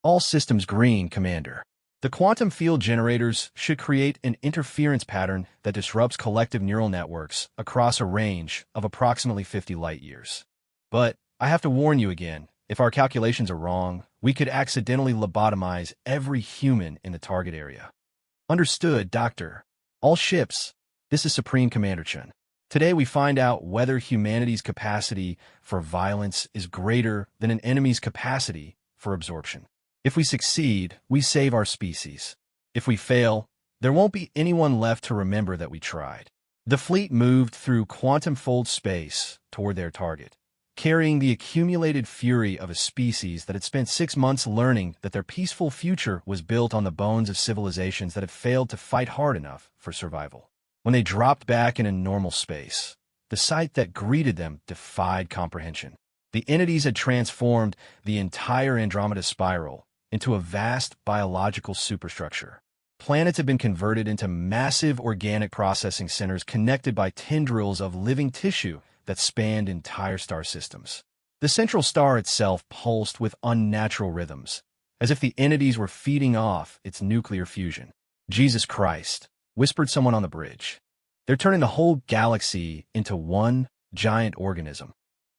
All systems green, Commander. The quantum field generators should create an interference pattern that disrupts collective neural networks across a range of approximately 50 light-years. But I have to warn you again, if our calculations are wrong, we could accidentally lobotomize every human in the target area. Understood, Doctor. All ships, this is Supreme Commander Chen. Today we find out whether humanity's capacity for violence is greater than an enemy's capacity for absorption. If we succeed, we save our species. If we fail, there won't be anyone left to remember that we tried. The fleet moved through quantum-fold space toward their target, carrying the accumulated fury of a species that had spent 6 months learning that their peaceful future was built on the bones of civilizations that had failed to fight hard enough for survival. When they dropped back into normal space, the sight that greeted them defied comprehension. The entities had transformed the entire Andromeda Spiral into a vast biological superstructure. Planets had been converted into massive organic processing centers connected by tendrils of living tissue that spanned entire star systems. The central star itself pulsed with unnatural rhythms, as if the entities were feeding off its nuclear fusion. Jesus Christ, whispered someone on the bridge. They're turning the whole galaxy into one giant organism.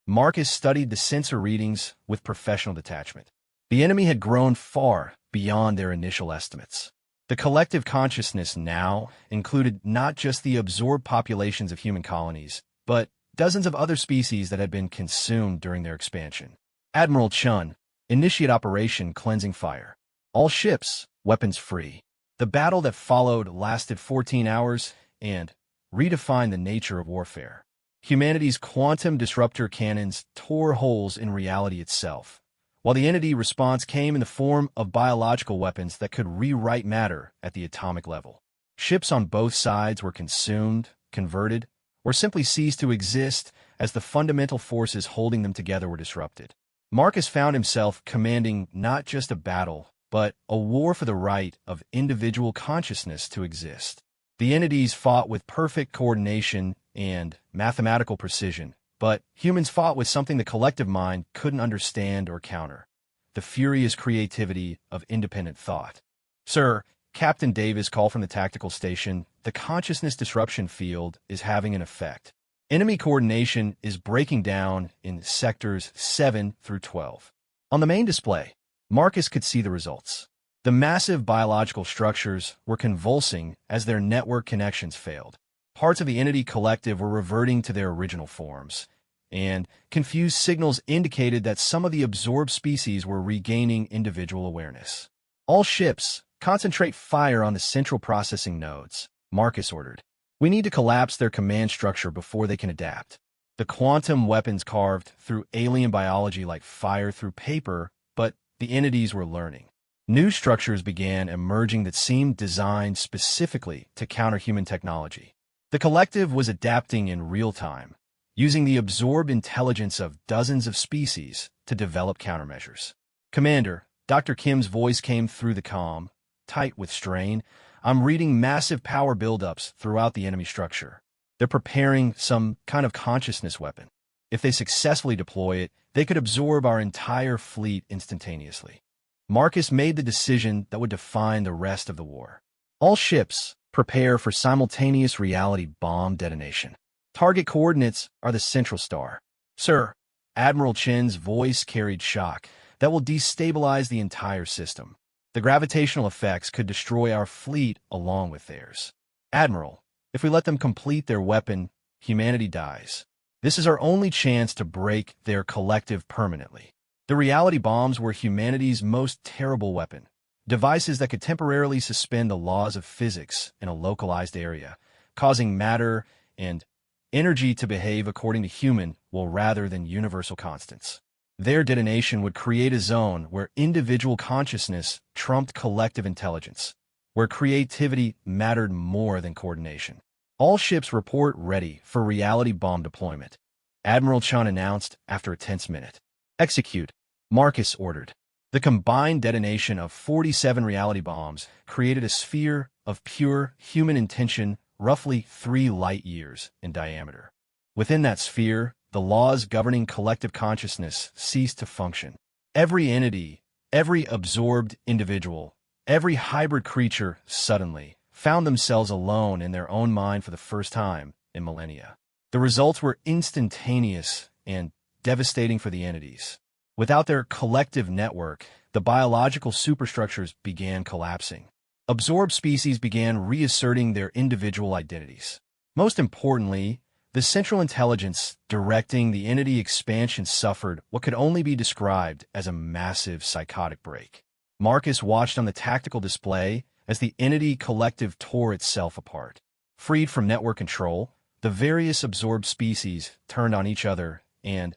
Marcus studied the sensor readings with professional detachment. The enemy had grown far beyond their initial estimates. The collective consciousness now included not just the absorbed populations of human colonies, but dozens of other species that had been consumed during their expansion. Admiral Chun, initiate Operation Cleansing Fire. All ships, weapons free. The battle that followed lasted 14 hours and redefined the nature of warfare. Humanity's quantum disruptor cannons tore holes in reality itself, while the entity response came in the form of biological weapons that could rewrite matter at the atomic level. Ships on both sides were consumed, converted, or simply ceased to exist as the fundamental forces holding them together were disrupted. Marcus found himself commanding not just a battle, but a war for the right of individual consciousness to exist. The entities fought with perfect coordination and mathematical precision, but humans fought with something the collective mind couldn't understand or counter: the furious creativity of independent thought. Sir, Captain Davis called from the tactical station. The consciousness disruption field is having an effect. Enemy coordination is breaking down in sectors 7 through 12. On the main display, Marcus could see the results. The massive biological structures were convulsing as their network connections failed. Parts of the entity collective were reverting to their original forms, and confused signals indicated that some of the absorbed species were regaining individual awareness. All ships, concentrate fire on the central processing nodes, Marcus ordered. We need to collapse their command structure before they can adapt. The quantum weapons carved through alien biology like fire through paper, but the entities were learning. New structures began emerging that seemed designed specifically to counter human technology. The collective was adapting in real time, using the absorbed intelligence of dozens of species to develop countermeasures. Commander, Dr. Kim's voice came through the comm, tight with strain. I'm reading massive power buildups throughout the enemy structure. They're preparing some kind of consciousness weapon. If they successfully deploy it, they could absorb our entire fleet instantaneously. Marcus made the decision that would define the rest of the war. All ships, prepare for simultaneous reality bomb detonation. Target coordinates are the central star. Sir, Admiral Chen's voice carried shock that will destabilize the entire system. The gravitational effects could destroy our fleet along with theirs. Admiral, if we let them complete their weapon, humanity dies. This is our only chance to break their collective permanently. The reality bombs were humanity's most terrible weapon, devices that could temporarily suspend the laws of physics in a localized area, causing matter and energy to behave according to human, well, rather than universal constants. Their detonation would create a zone where individual consciousness trumped collective intelligence, where creativity mattered more than coordination. All ships report ready for reality bomb deployment, Admiral Chan announced after a tense minute. Execute, Marcus ordered. The combined detonation of 47 reality bombs created a sphere of pure human intention roughly 3 light years in diameter. Within that sphere, the laws governing collective consciousness ceased to function. Every entity, every absorbed individual, every hybrid creature suddenly found themselves alone in their own mind for the first time in millennia. The results were instantaneous and devastating for the entities. Without their collective network, the biological superstructures began collapsing. Absorbed species began reasserting their individual identities. Most importantly, the central intelligence directing the entity expansion suffered what could only be described as a massive psychotic break. Marcus watched on the tactical display as the entity collective tore itself apart. Freed from network control, the various absorbed species turned on each other and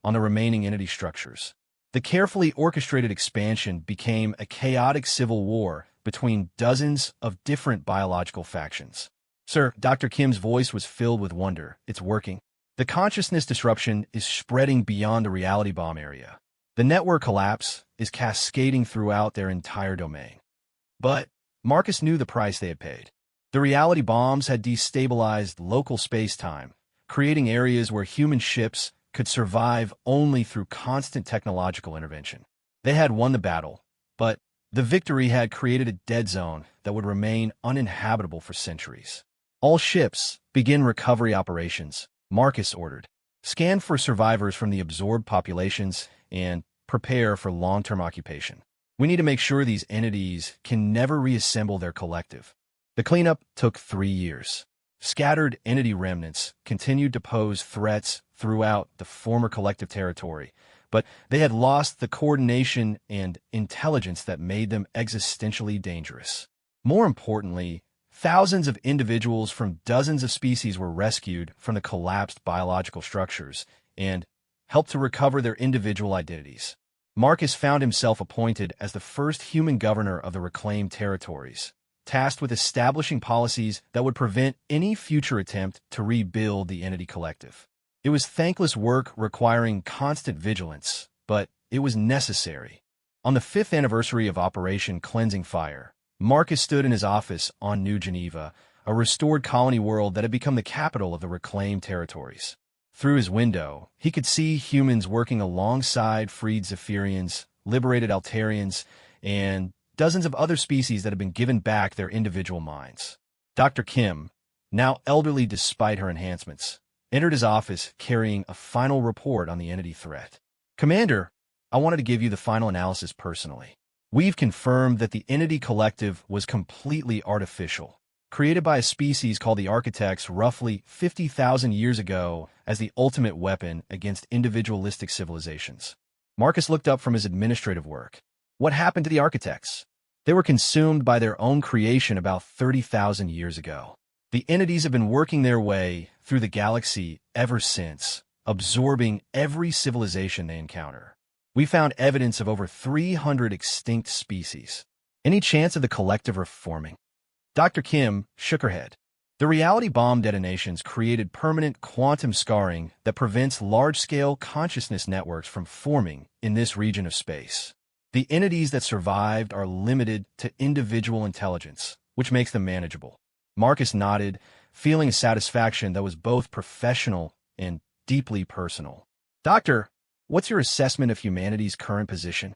on the remaining entity structures. The carefully orchestrated expansion became a chaotic civil war between dozens of different biological factions. Sir, Dr. Kim's voice was filled with wonder. It's working. The consciousness disruption is spreading beyond the reality bomb area. The network collapse is cascading throughout their entire domain. But Marcus knew the price they had paid. The reality bombs had destabilized local space-time, creating areas where human ships could survive only through constant technological intervention. They had won the battle, but the victory had created a dead zone that would remain uninhabitable for centuries. All ships begin recovery operations, Marcus ordered. Scan for survivors from the absorbed populations and prepare for long-term occupation. We need to make sure these entities can never reassemble their collective. The cleanup took 3 years. Scattered entity remnants continued to pose threats throughout the former collective territory, but they had lost the coordination and intelligence that made them existentially dangerous. More importantly, thousands of individuals from dozens of species were rescued from the collapsed biological structures and helped to recover their individual identities. Marcus found himself appointed as the first human governor of the reclaimed territories, tasked with establishing policies that would prevent any future attempt to rebuild the entity collective. It was thankless work requiring constant vigilance, but it was necessary. On the 5th anniversary of Operation Cleansing Fire, Marcus stood in his office on New Geneva, a restored colony world that had become the capital of the reclaimed territories. Through his window, he could see humans working alongside freed Zephyrians, liberated Altarians, and dozens of other species that had been given back their individual minds. Dr. Kim, now elderly despite her enhancements, entered his office carrying a final report on the entity threat. "Commander, I wanted to give you the final analysis personally. We've confirmed that the entity collective was completely artificial, created by a species called the Architects roughly 50,000 years ago as the ultimate weapon against individualistic civilizations." Marcus looked up from his administrative work. What happened to the Architects? They were consumed by their own creation about 30,000 years ago. The entities have been working their way through the galaxy ever since, absorbing every civilization they encounter. We found evidence of over 300 extinct species. Any chance of the collective reforming? Dr. Kim shook her head. The reality bomb detonations created permanent quantum scarring that prevents large-scale consciousness networks from forming in this region of space. The entities that survived are limited to individual intelligence, which makes them manageable. Marcus nodded, feeling a satisfaction that was both professional and deeply personal. "Doctor, what's your assessment of humanity's current position?"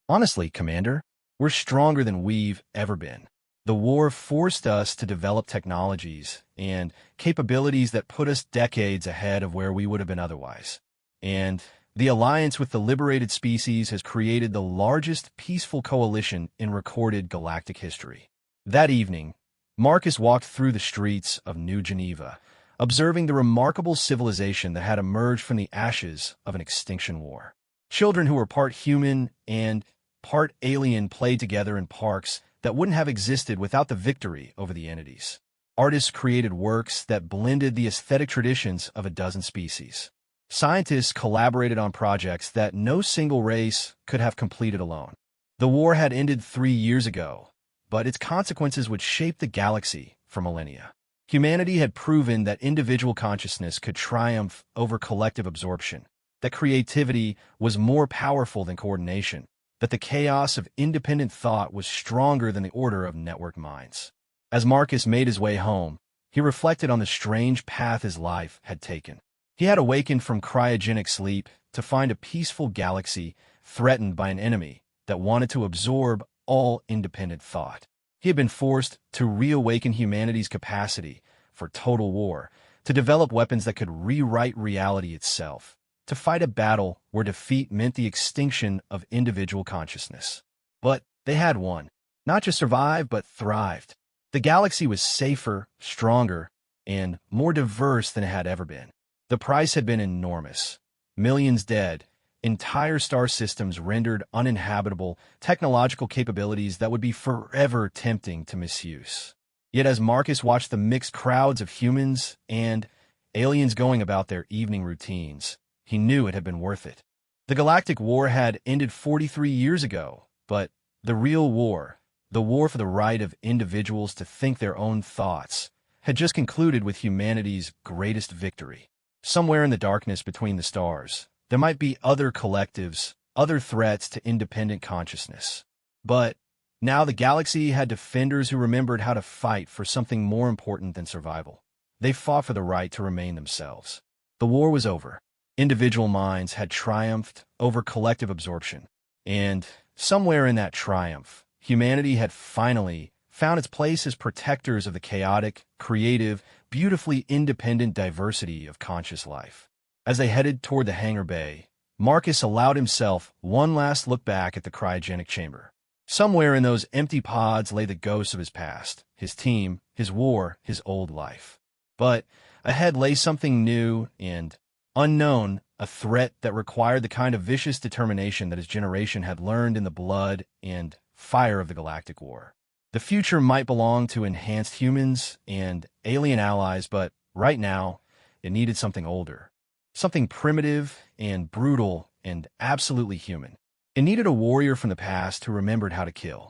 "Honestly, Commander, we're stronger than we've ever been. The war forced us to develop technologies and capabilities that put us decades ahead of where we would have been otherwise. And the alliance with the liberated species has created the largest peaceful coalition in recorded galactic history." That evening, Marcus walked through the streets of New Geneva, observing the remarkable civilization that had emerged from the ashes of an extinction war. Children who were part human and part alien played together in parks that wouldn't have existed without the victory over the entities. Artists created works that blended the aesthetic traditions of a dozen species. Scientists collaborated on projects that no single race could have completed alone. The war had ended 3 years ago, but its consequences would shape the galaxy for millennia. Humanity had proven that individual consciousness could triumph over collective absorption, that creativity was more powerful than coordination, that the chaos of independent thought was stronger than the order of networked minds. As Marcus made his way home, he reflected on the strange path his life had taken. He had awakened from cryogenic sleep to find a peaceful galaxy threatened by an enemy that wanted to absorb all independent thought. He had been forced to reawaken humanity's capacity for total war, to develop weapons that could rewrite reality itself, to fight a battle where defeat meant the extinction of individual consciousness. But they had won. Not just survived, but thrived. The galaxy was safer, stronger, and more diverse than it had ever been. The price had been enormous. Millions dead, entire star systems rendered uninhabitable, technological capabilities that would be forever tempting to misuse. Yet as Marcus watched the mixed crowds of humans and aliens going about their evening routines, he knew it had been worth it. The Galactic War had ended 43 years ago, but the real war, the war for the right of individuals to think their own thoughts, had just concluded with humanity's greatest victory. Somewhere in the darkness between the stars, there might be other collectives, other threats to independent consciousness. But now the galaxy had defenders who remembered how to fight for something more important than survival. They fought for the right to remain themselves. The war was over. Individual minds had triumphed over collective absorption. And somewhere in that triumph, humanity had finally found its place as protectors of the chaotic, creative, beautifully independent diversity of conscious life. As they headed toward the hangar bay, Marcus allowed himself one last look back at the cryogenic chamber. Somewhere in those empty pods lay the ghosts of his past, his team, his war, his old life. But ahead lay something new and unknown, a threat that required the kind of vicious determination that his generation had learned in the blood and fire of the Galactic War. The future might belong to enhanced humans and alien allies, but right now, it needed something older. Something primitive and brutal and absolutely human. It needed a warrior from the past who remembered how to kill.